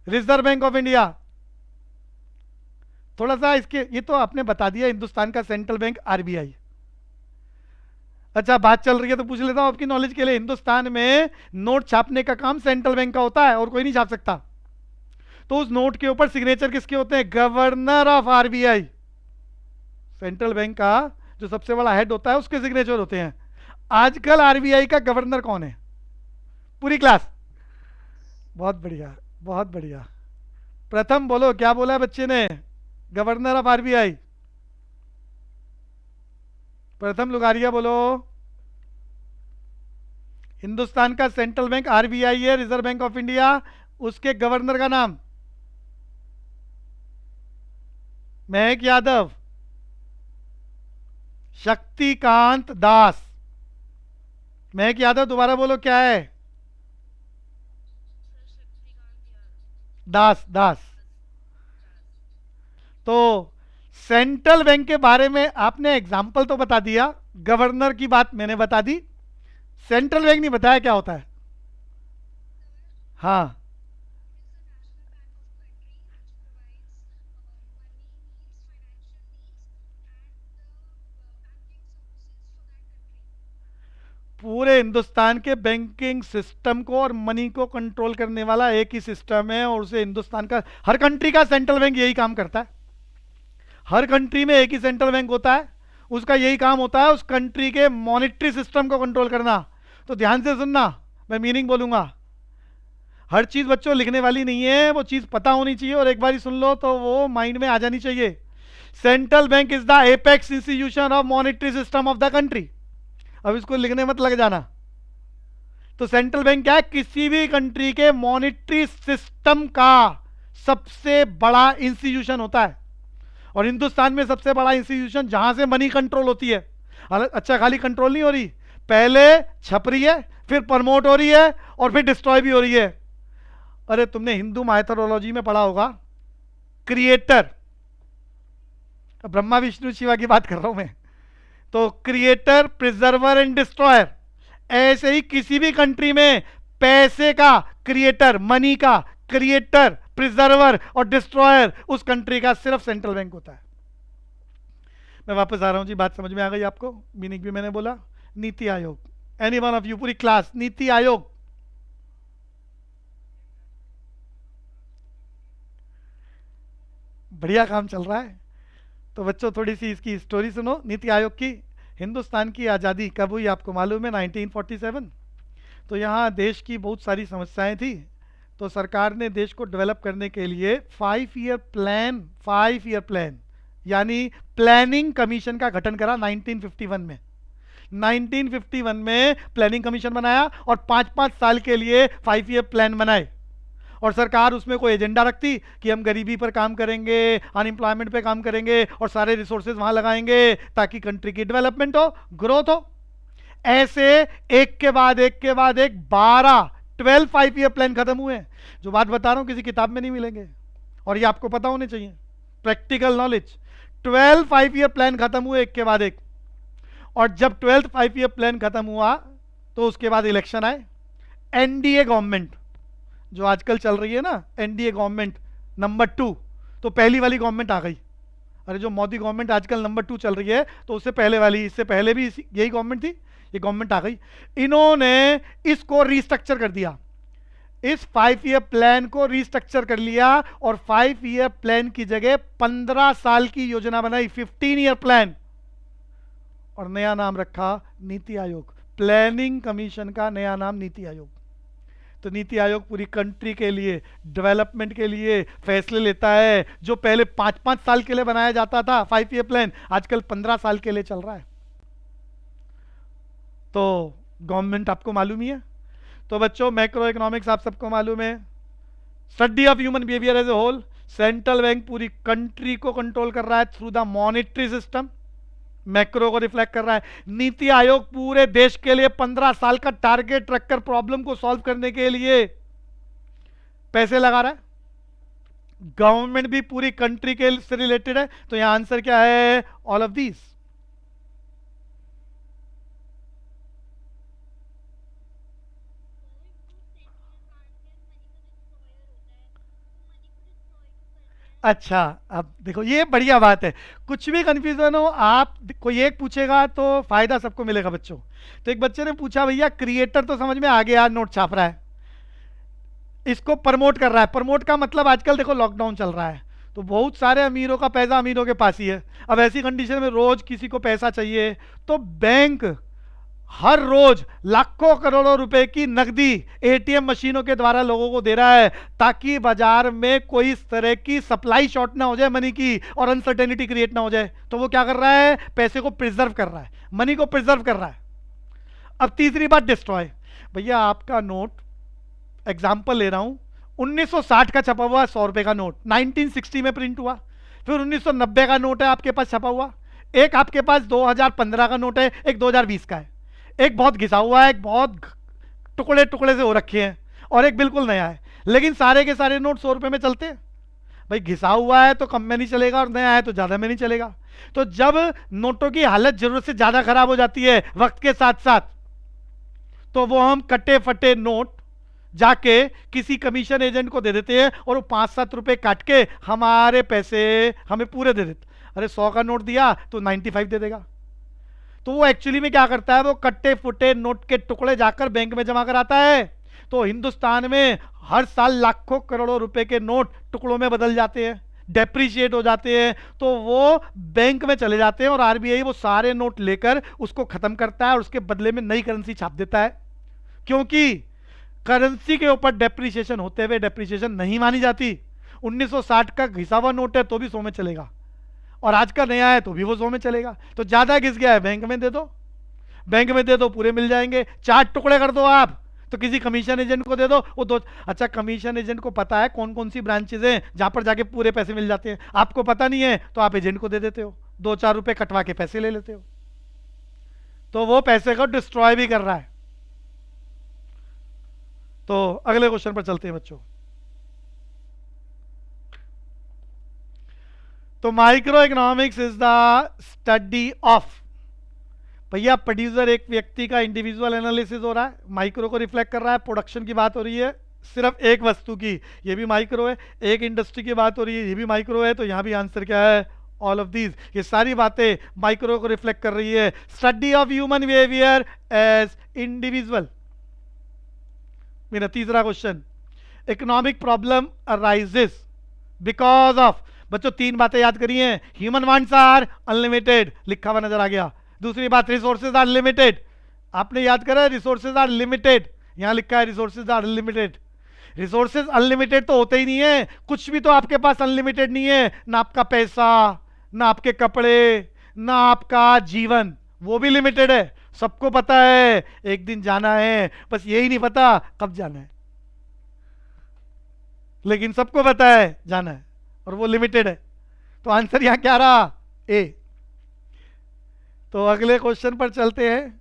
S1: रिजर्व बैंक ऑफ इंडिया। थोड़ा सा इसके, ये तो आपने बता दिया हिंदुस्तान का सेंट्रल बैंक आरबीआई। अच्छा, बात चल रही है तो पूछ लेता हूं आपकी नॉलेज के लिए, हिंदुस्तान में नोट छापने का काम सेंट्रल बैंक का होता है और कोई नहीं छाप सकता। तो उस नोट के ऊपर सिग्नेचर किसके होते हैं? Governor of RBI. Central bank का जो सबसे बड़ा हेड होता है उसके सिग्नेचर होते हैं। आजकल आरबीआई का गवर्नर कौन है? पूरी क्लास, बहुत बढ़िया, बहुत बढ़िया। प्रथम बोलो, क्या बोला है बच्चे ने? Governor of RBI. प्रथम लुगारिया बोलो। हिंदुस्तान का सेंट्रल बैंक आरबीआई है, रिजर्व बैंक ऑफ इंडिया। उसके गवर्नर का नाम? महक यादव, शक्तिकांत दास। महक यादव, दोबारा बोलो क्या है? दास, दास। तो सेंट्रल बैंक के बारे में आपने एग्जाम्पल तो बता दिया, गवर्नर की बात मैंने बता दी, सेंट्रल बैंक नहीं बताया क्या होता है। हाँ, पूरे हिंदुस्तान के बैंकिंग सिस्टम को और मनी को कंट्रोल करने वाला एक ही सिस्टम है, और उसे हिंदुस्तान का, हर कंट्री का सेंट्रल बैंक यही काम करता है। हर कंट्री में एक ही सेंट्रल बैंक होता है, उसका यही काम होता है उस कंट्री के मॉनेटरी सिस्टम को कंट्रोल करना। तो ध्यान से सुनना, मैं मीनिंग बोलूंगा। हर चीज बच्चों लिखने वाली नहीं है, वो चीज पता होनी चाहिए और एक बार सुन लो तो वो माइंड में आ जानी चाहिए। Central bank is the apex institution of monetary system of the country. अब इसको लिखने मत लग जाना। तो सेंट्रल बैंक क्या है? किसी भी कंट्री के मॉनेटरी सिस्टम का सबसे बड़ा इंस्टीट्यूशन होता है। और हिंदुस्तान में सबसे बड़ा इंस्टीट्यूशन जहां से मनी कंट्रोल होती है। अच्छा, खाली कंट्रोल नहीं हो रही, पहले छप रही है, फिर प्रमोट हो रही है और फिर डिस्ट्रॉय भी हो रही है। अरे तुमने हिंदू माइथोलॉजी में पढ़ा होगा, क्रिएटर, ब्रह्मा विष्णु शिवा की बात कर रहा हूं मैं। तो क्रिएटर, प्रिजर्वर एंड डिस्ट्रॉयर। ऐसे ही किसी भी कंट्री में पैसे का क्रिएटर, मनी का क्रिएटर, प्रिजर्वर और डिस्ट्रॉयर उस कंट्री का सिर्फ सेंट्रल बैंक होता है। मैं वापस आ रहा हूं जी, बात समझ में आ गई आपको? मीनिंग भी मैंने बोला। NITI Aayog, any one of you, पूरी क्लास, नीति आयोग। बढ़िया काम चल रहा है। तो बच्चों थोड़ी सी इसकी स्टोरी सुनो नीति आयोग की। हिंदुस्तान की आज़ादी कब हुई आपको मालूम है? 1947। तो यहाँ देश की बहुत सारी समस्याएं थी, तो सरकार ने देश को डेवलप करने के लिए 5 ईयर प्लान यानी प्लानिंग कमीशन का गठन करा 1951 में। 1951 में प्लानिंग कमीशन बनाया और 5-5 साल के लिए 5 ईयर प्लान बनाए। और सरकार उसमें कोई एजेंडा रखती कि हम गरीबी पर काम करेंगे, अनएम्प्लॉयमेंट पे काम करेंगे और सारे रिसोर्सेज वहां लगाएंगे ताकि कंट्री की डेवलपमेंट हो, ग्रोथ हो। ऐसे एक के बाद एक के बाद एक 12 5 ईयर प्लान खत्म हुए। जो बात बता रहा हूं किसी किताब में नहीं मिलेंगे और ये आपको पता होने चाहिए, प्रैक्टिकल नॉलेज। 12 5 ईयर प्लान खत्म हुए एक के बाद एक। और जब 12th 5 ईयर प्लान खत्म हुआ तो उसके बाद इलेक्शन आए। एनडीए गवर्नमेंट जो आजकल चल रही है ना, एनडीए गवर्नमेंट नंबर 2, तो पहली वाली गवर्नमेंट आ गई। अरे जो मोदी गवर्नमेंट आजकल नंबर 2 चल रही है, तो उससे पहले वाली, इससे पहले भी यही गवर्नमेंट थी, ये गवर्नमेंट आ गई। इन्होंने इसको रिस्ट्रक्चर कर दिया, इस 5 ईयर प्लान को रिस्ट्रक्चर कर लिया और 5 ईयर प्लान की जगह 15 साल की योजना बनाई, 15 ईयर प्लान, और नया नाम रखा नीति आयोग। प्लानिंग कमीशन का नया नाम नीति आयोग। तो नीति आयोग पूरी कंट्री के लिए, डेवलपमेंट के लिए फैसले लेता है। जो पहले 5-5 साल के लिए बनाया जाता था 5 ईयर प्लान, आजकल 15 साल के लिए चल रहा है। तो गवर्नमेंट आपको मालूम ही है। तो बच्चों मैक्रो इकोनॉमिक्स आप सबको मालूम है, study of human behaviour as a whole. Central bank पूरी कंट्री को कंट्रोल कर रहा है through the monetary system, macro को रिफ्लेक्ट कर रहा है। नीति आयोग पूरे देश के लिए 15 साल का टारगेट रखकर प्रॉब्लम को सॉल्व करने के लिए पैसे लगा रहा है। गवर्नमेंट भी पूरी कंट्री के से रिलेटेड है। तो यहां आंसर क्या है? All of these. अच्छा, अब देखो ये बढ़िया बात है। कुछ भी कंफ्यूजन हो, आप कोई एक पूछेगा तो फायदा सबको मिलेगा बच्चों। तो एक बच्चे ने पूछा भैया क्रिएटर तो समझ में आ गया, नोट छाप रहा है, इसको प्रमोट कर रहा है। प्रमोट का मतलब आजकल देखो लॉकडाउन चल रहा है तो बहुत सारे अमीरों का पैसा अमीरों के पास ही है। अब ऐसी कंडीशन में रोज किसी को पैसा चाहिए तो बैंक हर रोज लाखों करोड़ों रुपए की नकदी एटीएम मशीनों के द्वारा लोगों को दे रहा है ताकि बाजार में कोई इस तरह की सप्लाई शॉर्ट ना हो जाए मनी की और अनसर्टेनिटी क्रिएट ना हो जाए। तो वो क्या कर रहा है? पैसे को प्रिजर्व कर रहा है, मनी को प्रिजर्व कर रहा है। अब तीसरी बात डिस्ट्रॉय। भैया आपका नोट, एग्जाम्पल ले रहा हूं, 1960 का छपा हुआ 100 रुपए का नोट 1960 में प्रिंट हुआ, फिर 1990 का नोट है आपके पास छपा हुआ, एक आपके पास 2015 का नोट है, एक 2020 का है। एक बहुत घिसा हुआ है, एक बहुत टुकड़े टुकड़े से हो रखे हैं और एक बिल्कुल नया है। लेकिन सारे के सारे नोट 100 रुपए में चलते हैं। भाई घिसा हुआ है तो कम में नहीं चलेगा और नया है तो ज्यादा में नहीं चलेगा। तो जब नोटों की हालत जरूरत से ज्यादा खराब हो जाती है वक्त के साथ साथ, तो वो हम कटे फटे नोट जाके किसी कमीशन एजेंट को दे देते हैं और वो 5-7 रुपए काट के हमारे पैसे हमें पूरे दे देते। अरे 100 का नोट दिया तो 95 दे देगा। तो वो एक्चुअली में क्या करता है? वो कट्टे फुटे नोट के टुकड़े जाकर बैंक में जमा कराता है। तो हिंदुस्तान में हर साल लाखों करोड़ों रुपए के नोट टुकड़ों में बदल जाते हैं। डेप्रिशिएट हो जाते हैं, तो वो बैंक में चले जाते हैं और आरबीआई वो सारे नोट लेकर उसको खत्म करता है और उसके बदले में नई करेंसी छाप देता है, क्योंकि करेंसी के ऊपर डेप्रिसिएशन होते हुए डेप्रिसिएशन नहीं मानी जाती। 1960 का घिसा हुआ नोट है तो भी 100 में चलेगा, और आज का नया है तो भी वो 100 में चलेगा। तो ज्यादा घिस गया है बैंक में दे दो, बैंक में दे दो, पूरे मिल जाएंगे। 4 टुकड़े कर दो आप तो किसी कमीशन एजेंट को दे दो, वो दो। अच्छा, कमीशन एजेंट को पता है कौन कौन सी ब्रांचेज हैं जहां पर जाके पूरे पैसे मिल जाते हैं, आपको पता नहीं है तो आप एजेंट को दे देते हो, 2-4 रुपए कटवा के पैसे ले लेते हो, तो वो पैसे को डिस्ट्रॉय भी कर रहा है। तो अगले क्वेश्चन पर चलते हैं बच्चों। तो micro economics is the study of, भैया प्रोड्यूसर एक व्यक्ति का इंडिविजुअल एनालिसिस हो रहा है, माइक्रो को रिफ्लेक्ट कर रहा है, प्रोडक्शन की बात हो रही है सिर्फ एक वस्तु की, ये भी माइक्रो है, एक इंडस्ट्री की बात हो रही है, ये भी माइक्रो है, तो यहां भी आंसर क्या है, ऑल ऑफ दीज। ये सारी बातें माइक्रो को रिफ्लेक्ट कर रही है। Study of human behaviour as individual. मेरा तीसरा question, economic problem arises because of, बच्चों 3 बातें याद करिए, ह्यूमन वांट्स आर अनलिमिटेड, लिखा हुआ नजर आ गया। दूसरी बात, रिसोर्सेज आर लिमिटेड, आपने याद करा रिसोर्सेज आर लिमिटेड, यहां लिखा है resources are unlimited. Resources unlimited तो होते ही नहीं है, कुछ भी तो आपके पास अनलिमिटेड नहीं है, ना आपका पैसा, ना आपके कपड़े, ना आपका जीवन, वो भी लिमिटेड है। सबको पता है एक दिन जाना है, बस यही नहीं पता कब जाना है, लेकिन सबको पता है जाना है और वो लिमिटेड है। तो आंसर यहां क्या रहा, ए। तो अगले क्वेश्चन पर चलते हैं।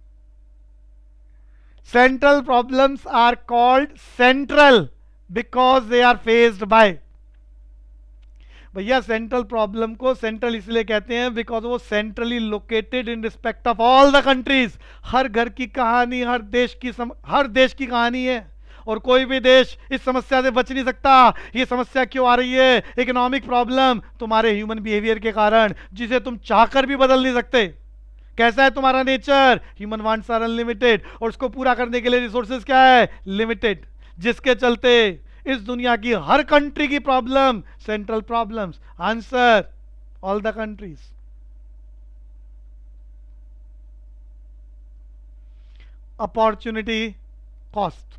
S1: Central problems are called central because they are faced by, भैया सेंट्रल प्रॉब्लम को सेंट्रल इसलिए कहते हैं बिकॉज वो centrally located in respect of all the countries. हर घर की कहानी, हर देश की कहानी है, और कोई भी देश इस समस्या से बच नहीं सकता। ये समस्या क्यों आ रही है, इकोनॉमिक प्रॉब्लम, तुम्हारे ह्यूमन बिहेवियर के कारण, जिसे तुम चाहकर भी बदल नहीं सकते। कैसा है तुम्हारा nature, human wants are unlimited, और उसको पूरा करने के लिए रिसोर्सेज क्या है, लिमिटेड, जिसके चलते इस दुनिया की हर कंट्री की problem central problems. Answer, all the countries. Opportunity cost,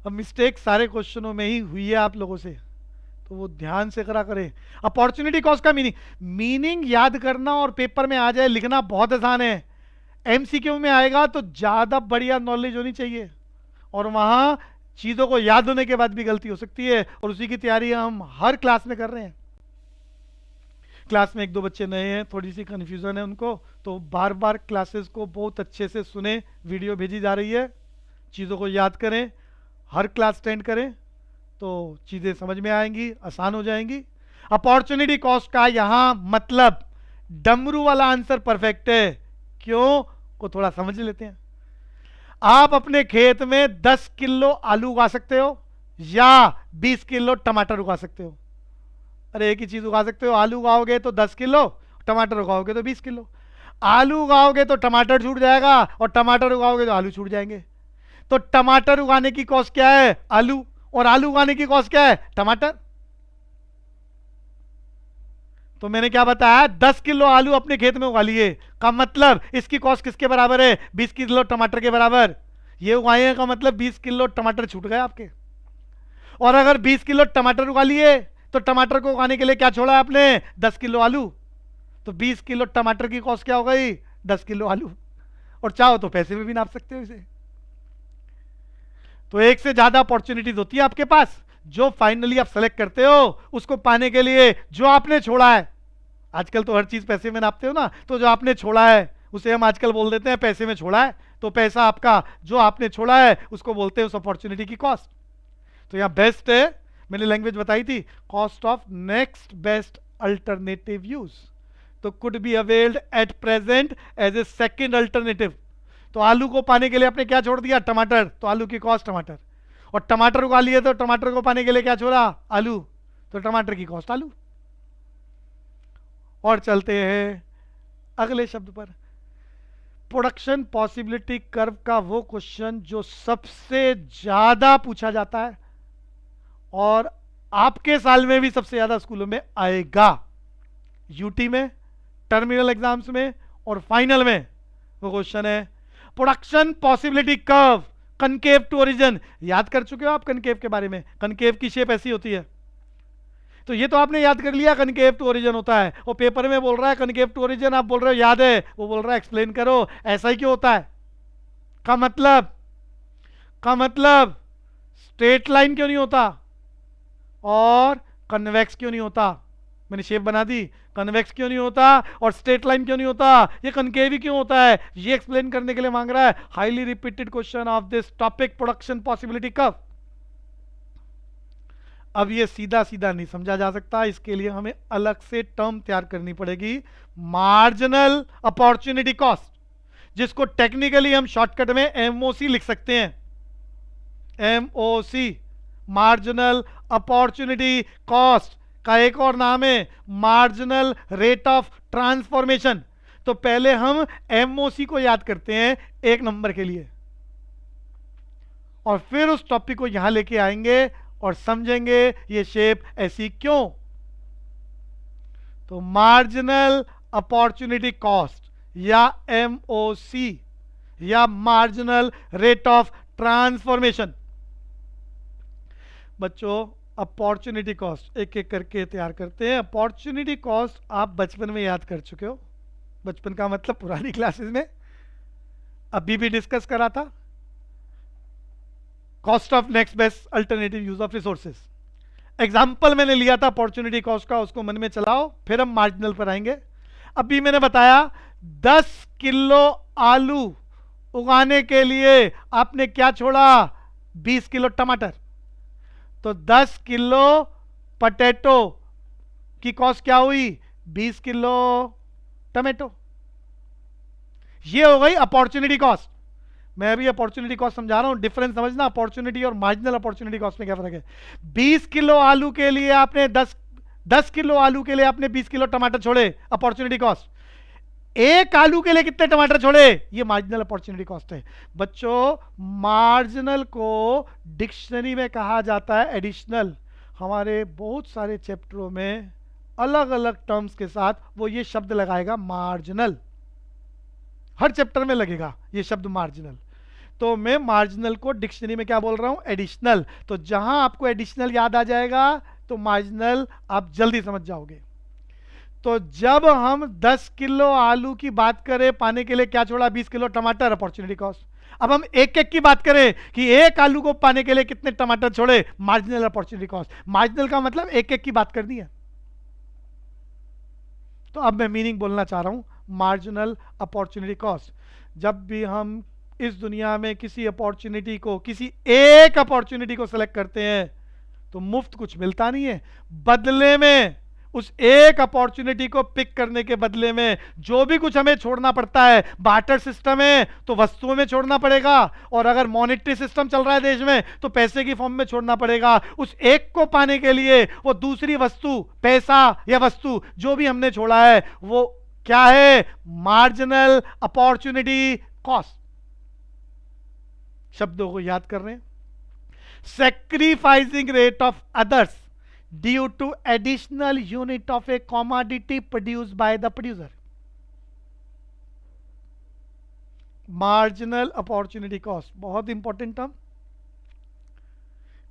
S1: अब मिस्टेक सारे क्वेश्चनों में ही हुई है आप लोगों से, तो वो ध्यान से करा करें। अपॉर्चुनिटी कॉस्ट का मीनिंग याद करना और पेपर में आ जाए लिखना बहुत आसान है, एमसीक्यू में आएगा तो ज्यादा बढ़िया नॉलेज होनी चाहिए, और वहां चीजों को याद होने के बाद भी गलती हो सकती है, और उसी की तैयारी हम हर क्लास में कर रहे हैं। क्लास में 1-2 बच्चे नए हैं, थोड़ी सी कंफ्यूजन है उनको, तो बार बार क्लासेस को बहुत अच्छे से सुने, वीडियो भेजी जा रही है, चीज़ों को याद करें, हर क्लास अटेंड करें, तो चीज़ें समझ में आएंगी, आसान हो जाएंगी। अपॉर्चुनिटी कॉस्ट का यहां मतलब डमरू वाला आंसर परफेक्ट है, क्यों को थोड़ा समझ लेते हैं। आप अपने खेत में 10 किलो आलू उगा सकते हो या 20 किलो टमाटर उगा सकते हो। अरे एक ही चीज उगा सकते हो, आलू उगाओगे तो 10 किलो, टमाटर उगाओगे तो 20 किलो। आलू उगाओगे तो टमाटर छूट जाएगा, और टमाटर उगाओगे तो आलू छूट जाएंगे। तो टमाटर उगाने की कॉस्ट क्या है, आलू, और आलू उगाने की कॉस्ट क्या है, टमाटर। तो मैंने क्या बताया, 10 किलो आलू अपने खेत में उगा लिए का मतलब इसकी कॉस्ट किसके बराबर है, 20 किलो टमाटर के बराबर। ये उगाए का मतलब 20 किलो टमाटर छूट गए आपके। और अगर 20 किलो टमाटर उगा लिए तो टमाटर को उगाने के लिए क्या छोड़ा आपने, 10 किलो आलू। तो 20 किलो टमाटर की कॉस्ट क्या हो गई, 10 किलो आलू। और चाहो तो पैसे में भी नाप सकते हो इसे। तो एक से ज्यादा अपॉर्चुनिटीज होती है आपके पास, जो फाइनली आप सेलेक्ट करते हो उसको पाने के लिए जो आपने छोड़ा है। आजकल तो हर चीज पैसे में नापते हो ना, तो जो आपने छोड़ा है उसे हम आजकल बोल देते हैं पैसे में छोड़ा है। तो पैसा आपका जो आपने छोड़ा है उसको बोलते हैं उस अपॉर्चुनिटी की कॉस्ट। तो यहां बेस्ट है, मैंने लैंग्वेज बताई थी, cost of next best alternative use. तो could be availed at present as a second alternative. तो आलू को पाने के लिए आपने क्या छोड़ दिया, टमाटर, तो आलू की कॉस्ट टमाटर। और टमाटर उगा लिए तो टमाटर को पाने के लिए क्या छोड़ा, आलू, तो टमाटर की कॉस्ट आलू। और चलते हैं अगले शब्द पर, प्रोडक्शन पॉसिबिलिटी कर्व का वो क्वेश्चन जो सबसे ज्यादा पूछा जाता है, और आपके साल में भी सबसे ज्यादा स्कूलों में आएगा, यूटी में, टर्मिनल एग्जाम्स में और फाइनल में। वो क्वेश्चन है production possibility curve concave to origin. याद कर चुके हो आप कनकेव के बारे में, कनकेव की शेप ऐसी होती है। तो ये तो आपने याद कर लिया कनकेव टू ओरिजिन होता है, और पेपर में बोल रहा है कनकेव टू ओरिजिन, आप बोल रहे हो याद है, वो बोल रहा है एक्सप्लेन करो ऐसा ही क्यों होता है। का मतलब स्ट्रेट लाइन क्यों नहीं होता और कन्वेक्स क्यों नहीं होता। मैंने शेप बना दी, कन्वेक्स क्यों नहीं होता और स्ट्रेट लाइन क्यों नहीं होता, ये कनकेव ही क्यों होता है, ये एक्सप्लेन करने के लिए मांग रहा है। Highly repeated question of this topic production possibility curve. अब ये सीधा सीधा नहीं समझा जा सकता, इसके लिए हमें अलग से टर्म तैयार करनी पड़ेगी, मार्जिनल अपॉर्चुनिटी कॉस्ट, जिसको टेक्निकली हम शॉर्टकट में एमओसी लिख सकते हैं। एमओसी मार्जिनल अपॉर्चुनिटी कॉस्ट का एक और नाम है मार्जिनल रेट ऑफ ट्रांसफॉर्मेशन। तो पहले हम एमओसी को याद करते हैं एक नंबर के लिए, और फिर उस टॉपिक को यहां लेके आएंगे और समझेंगे ये शेप ऐसी क्यों। तो मार्जिनल अपॉर्चुनिटी कॉस्ट या एमओसी या मार्जिनल रेट ऑफ ट्रांसफॉर्मेशन। बच्चों अपॉर्चुनिटी कॉस्ट एक एक करके तैयार करते हैं। अपॉर्चुनिटी कॉस्ट आप बचपन में याद कर चुके हो, बचपन का मतलब पुरानी क्लासेस में अभी भी डिस्कस करा था। Cost of next best alternative use of resources example मैंने लिया था अपॉर्चुनिटी कॉस्ट का, उसको मन में चलाओ, फिर हम मार्जिनल पर आएंगे। अभी मैंने बताया 10 किलो आलू उगाने के लिए आपने क्या छोड़ा, 20 किलो टमाटर। तो 10 किलो पटेटो की कॉस्ट क्या हुई, 20 किलो टमाटो। ये हो गई अपॉर्चुनिटी कॉस्ट। मैं अभी अपॉर्चुनिटी कॉस्ट समझा रहा हूं, डिफरेंस समझना, अपॉर्चुनिटी और मार्जिनल अपॉर्चुनिटी कॉस्ट में क्या फर्क है। 20 किलो आलू के लिए आपने 10 किलो आलू के लिए आपने 20 किलो टमाटर छोड़े, अपॉर्चुनिटी कॉस्ट। एक आलू के लिए कितने टमाटर छोड़े, ये मार्जिनल अपॉर्चुनिटी कॉस्ट है। बच्चों मार्जिनल को डिक्शनरी में कहा जाता है एडिशनल। हमारे बहुत सारे चैप्टरों में अलग अलग टर्म्स के साथ वो ये शब्द लगाएगा मार्जिनल, हर चैप्टर में लगेगा ये शब्द मार्जिनल। तो मैं मार्जिनल को डिक्शनरी में क्या बोल रहा हूं, एडिशनल। तो जहां आपको एडिशनल याद आ जाएगा तो मार्जिनल आप जल्दी समझ जाओगे। तो जब हम 10 किलो आलू की बात करें पाने के लिए क्या छोड़ा, 20 किलो टमाटर, अपॉर्चुनिटी कॉस्ट। अब हम एक एक की बात करें कि एक आलू को पाने के लिए कितने टमाटर छोड़े, मार्जिनल अपॉर्चुनिटी कॉस्ट। मार्जिनल का मतलब एक एक की बात करनी है। तो अब मैं मीनिंग बोलना चाह रहा हूं, मार्जिनल अपॉर्चुनिटी कॉस्ट। जब भी हम इस दुनिया में किसी अपॉर्चुनिटी को, किसी एक अपॉर्चुनिटी को सेलेक्ट करते हैं तो मुफ्त कुछ मिलता नहीं है, बदले में उस एक अपॉर्चुनिटी को पिक करने के बदले में जो भी कुछ हमें छोड़ना पड़ता है, बार्टर सिस्टम है तो वस्तुओं में छोड़ना पड़ेगा, और अगर मॉनेटरी सिस्टम चल रहा है देश में तो पैसे की फॉर्म में छोड़ना पड़ेगा। उस एक को पाने के लिए वो दूसरी वस्तु, पैसा या वस्तु जो भी हमने छोड़ा है वो क्या है, मार्जिनल अपॉर्चुनिटी कॉस्ट। शब्दों को याद कर रहे हैं, sacrificing rate of others due to additional unit of a commodity produced by the producer. Marginal opportunity cost बहुत इंपॉर्टेंट टर्म।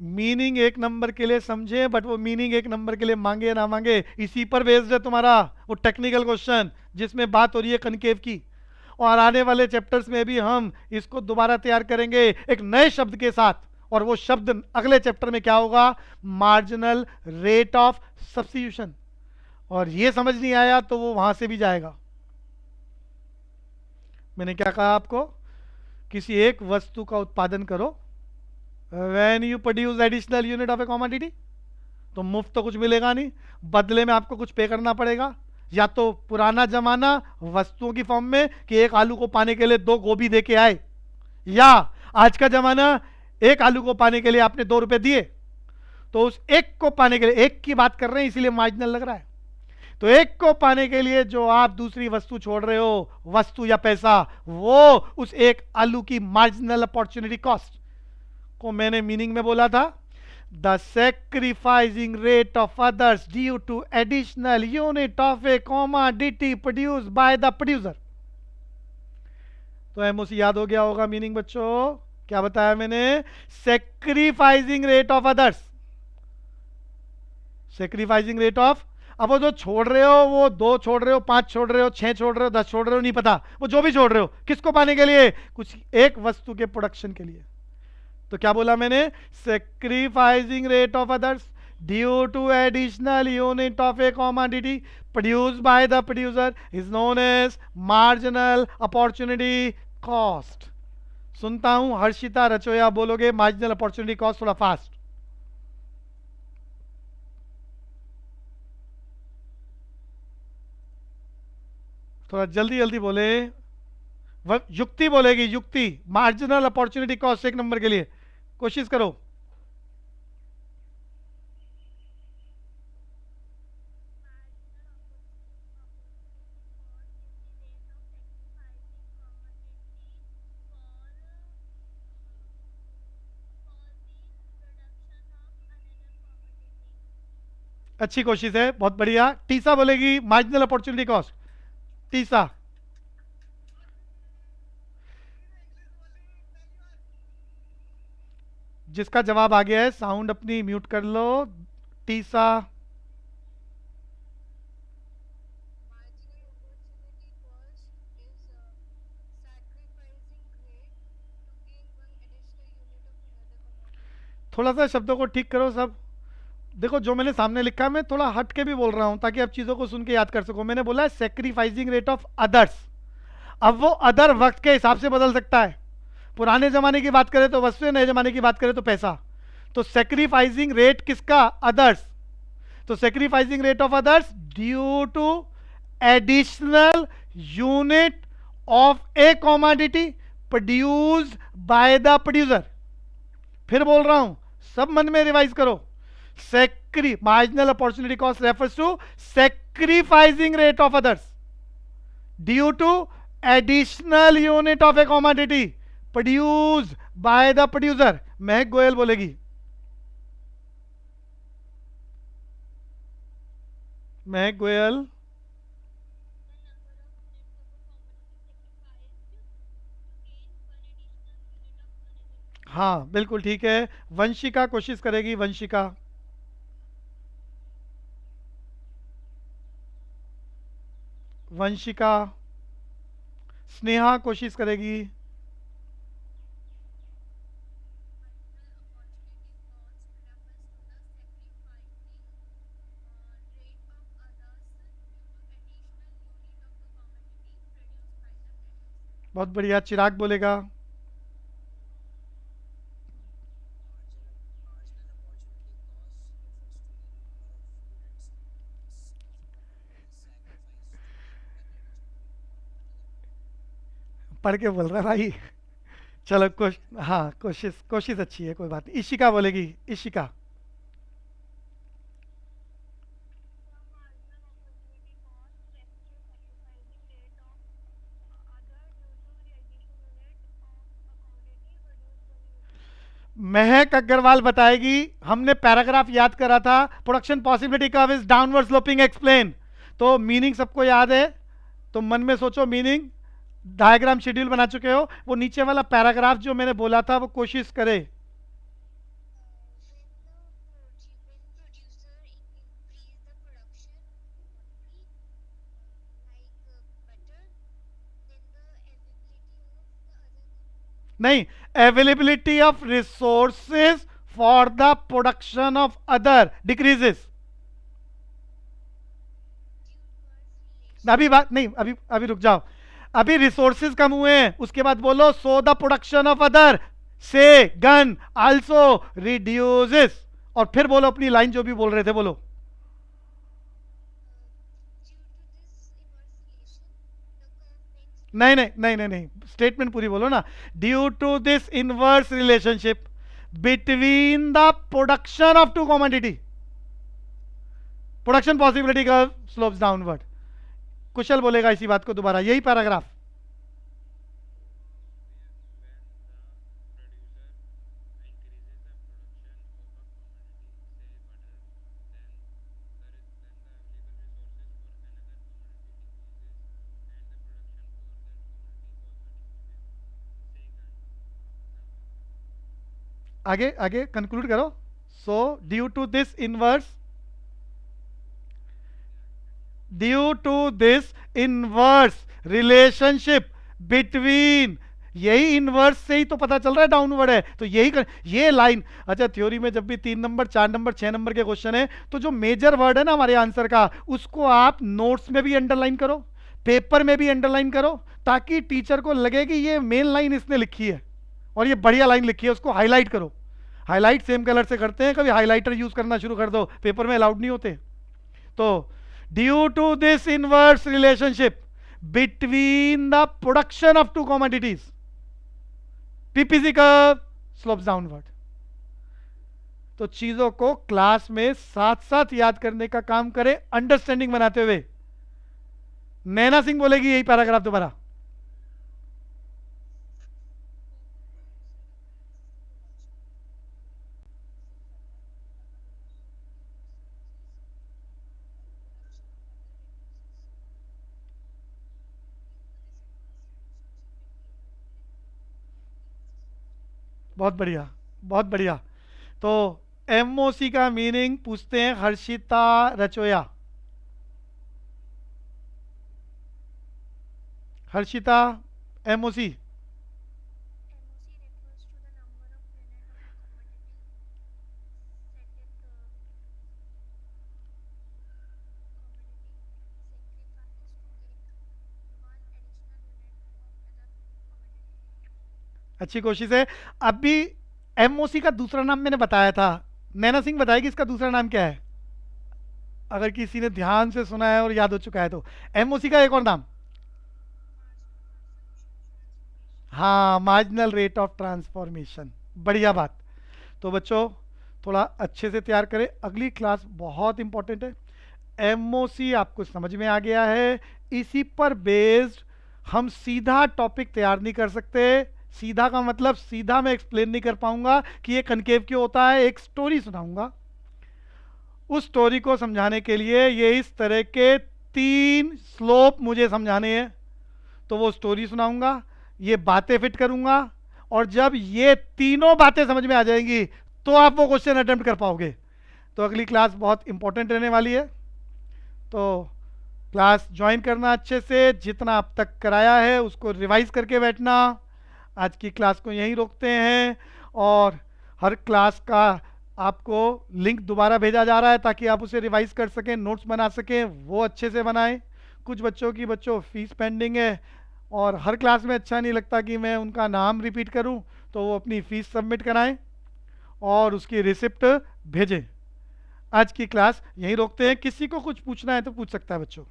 S1: मीनिंग एक नंबर के लिए समझे, बट वो मीनिंग एक नंबर के लिए मांगे ना मांगे इसी पर बेस्ड है तुम्हारा वो टेक्निकल क्वेश्चन जिसमें बात हो रही है कनकेव की। और आने वाले चैप्टर्स में भी हम इसको दोबारा तैयार करेंगे एक नए शब्द के साथ, और वो शब्द अगले चैप्टर में क्या होगा, मार्जिनल रेट ऑफ सब्स्टिट्यूशन। और ये समझ नहीं आया तो वो वहां से भी जाएगा। मैंने क्या कहा आपको, किसी एक वस्तु का उत्पादन करो, when you produce additional unit of a commodity, तो मुफ्त तो कुछ मिलेगा नहीं, बदले में आपको कुछ पे करना पड़ेगा। या तो पुराना जमाना वस्तुओं की फॉर्म में कि एक आलू को पाने के लिए 2 गोभी दे के आए, या आज का जमाना एक आलू को पाने के लिए आपने 2 रुपए दिए। तो उस एक को पाने के लिए, एक की बात कर रहे हैं इसीलिए मार्जिनल लग रहा है, तो एक को पाने के लिए जो आप दूसरी वस्तु छोड़ रहे हो, वस्तु या पैसा, वो उस एक आलू की मार्जिनल अपॉर्चुनिटी कॉस्ट को मैंने मीनिंग में बोला था। the sacrificing rate of others due to additional unit of a commodity produced by the producer. तो एमओसी याद हो गया होगा मीनिंग बच्चों, क्या बताया मैंने? Sacrificing rate of others, sacrificing rate of, अब वो जो छोड़ रहे हो, वो 2 छोड़ रहे हो, 5 छोड़ रहे हो, 6 छोड़ रहे हो, 10 छोड़ रहे हो, नहीं पता, वो जो भी छोड़ रहे हो किसको पाने के लिए? कुछ एक वस्तु के प्रोडक्शन के लिए. तो क्या बोला मैंने? Sacrificing rate of others due to additional unit of a commodity produced by the producer is known as marginal opportunity cost. सुनता हूं हर्षिता रचोया, बोलोगे मार्जिनल अपॉर्चुनिटी कॉस्ट थोड़ा फास्ट. थोड़ा जल्दी जल्दी बोले. युक्ति बोलेगी, युक्ति. मार्जिनल अपॉर्चुनिटी कॉस्ट 1 नंबर के लिए कोशिश करो. अच्छी कोशिश है, बहुत बढ़िया. टीसा बोलेगी मार्जिनल अपॉर्चुनिटी कॉस्ट. टीसा. जिसका जवाब आ गया है साउंड अपनी म्यूट कर लो. टीसा. थोड़ा सा शब्दों को ठीक करो सब. देखो जो मैंने सामने लिखा है मैं थोड़ा हट के भी बोल रहा हूं ताकि आप चीजों को सुन के याद कर सको. मैंने बोला है सेक्रीफाइसिंग रेट ऑफ अदर्स. अब वो अदर वक्त के हिसाब से बदल सकता है. पुराने जमाने की बात करें तो वस्तु, नए जमाने की बात करें तो पैसा. तो सेक्रीफाइसिंग रेट किसका? अदर्स. तो sacrificing rate of others due to additional unit of a commodity produced by the producer. फिर बोल रहा हूं, सब मन में रिवाइज करो. Marginal opportunity cost refers to sacrificing rate of others due to additional unit of a commodity produced by the producer. Mahak Goyal बोलेगी. महक गोयल. हाँ बिल्कुल ठीक है. वंशिका कोशिश करेगी. वंशिका. वंशिका. स्नेहा कोशिश करेगी. बहुत बढ़िया. चिराग बोलेगा. पढ़ के बोल रहा है भाई. चलो हाँ कोशिश कोशिश अच्छी है, कोई बात नहीं. इशिका बोलेगी. इशिका. महक अग्रवाल बताएगी. हमने पैराग्राफ याद करा था. Production possibility curve is downward sloping explain. तो मीनिंग सबको याद है तो मन में सोचो मीनिंग. डायग्राम शेड्यूल बना चुके हो. वो नीचे वाला पैराग्राफ जो मैंने बोला था वो कोशिश करे. नहीं, availability of resources for the production of other decreases. अभी बात नहीं, अभी अभी रुक जाओ. अभी रिसोर्सेज कम हुए हैं, उसके बाद बोलो so the production of other से गन आल्सो रिड्यूसेस. और फिर बोलो अपनी लाइन जो भी बोल रहे थे बोलो. नहीं नहीं नहीं नहीं नहीं, स्टेटमेंट पूरी बोलो ना. Due to this inverse relationship between the production of two commodity production possibility का स्लोप्स डाउनवर्ड. कुशल बोलेगा इसी बात को दोबारा, यही पैराग्राफ. आगे आगे कंक्लूड करो। So due to this inverse relationship between, यही इनवर्स से ही तो पता चल रहा है डाउनवर्ड है, तो ये लाइन। अच्छा, थ्योरी में जब भी 3 नंबर 4 नंबर 6 नंबर के क्वेश्चन है, तो जो मेजर वर्ड है ना हमारे आंसर का, उसको आप नोट्स में भी अंडरलाइन करो, पेपर में भी अंडरलाइन करो, ताकि टीचर को लगे कि ये मेन लाइन इसने लिखी है और ये बढ़िया लाइन लिखी है, उसको हाईलाइट करो। हाईलाइट सेम कलर से करते हैं, कभी हाईलाइटर यूज करना शुरू कर दो, पेपर में अलाउड नहीं होते। तो due to this inverse relationship between the production of two commodities, PPC curve slopes downward. तो चीजों को क्लास में साथ साथ याद करने का काम करें, अंडरस्टैंडिंग बनाते हुए। नैना सिंह बोलेगी यही पैराग्राफ दोबारा। बहुत बढ़िया, बहुत बढ़िया। तो एमओसी का मीनिंग पूछते हैं हर्षिता रचोया। हर्षिता, एमओसी। अच्छी कोशिश है। अभी एमओसी का दूसरा नाम मैंने बताया था, नैना सिंह बताएगी इसका दूसरा नाम क्या है, अगर किसी ने ध्यान से सुना है और याद हो चुका है तो। एमओसी का एक और नाम, हाँ, मार्जिनल रेट ऑफ ट्रांसफॉर्मेशन। बढ़िया बात। तो बच्चों थोड़ा अच्छे से तैयार करें, अगली क्लास बहुत इंपॉर्टेंट है। एमओसी आपको समझ में आ गया है, इसी पर बेस्ड हम सीधा टॉपिक तैयार नहीं कर सकते। सीधा का मतलब सीधा मैं एक्सप्लेन नहीं कर पाऊंगा कि ये कनकेव क्यों होता है, एक स्टोरी सुनाऊंगा। उस स्टोरी को समझाने के लिए ये इस तरह के 3 स्लोप मुझे समझाने हैं, तो वो स्टोरी सुनाऊंगा, ये बातें फिट करूंगा, और जब ये तीनों बातें समझ में आ जाएंगी तो आप वो क्वेश्चन अटेम्प्ट कर पाओगे। तो अगली क्लास बहुत इंपॉर्टेंट रहने वाली है, तो क्लास ज्वाइन करना अच्छे से, जितना अब तक कराया है उसको रिवाइज करके बैठना। आज की क्लास को यहीं रोकते हैं, और हर क्लास का आपको लिंक दोबारा भेजा जा रहा है ताकि आप उसे रिवाइज कर सकें, नोट्स बना सकें, वो अच्छे से बनाएं। कुछ बच्चों फीस पेंडिंग है, और हर क्लास में अच्छा नहीं लगता कि मैं उनका नाम रिपीट करूं, तो वो अपनी फ़ीस सबमिट कराएं और उसकी रिसिप्ट भेजें। आज की क्लास यहीं रोकते हैं, किसी को कुछ पूछना है तो पूछ सकता है बच्चों।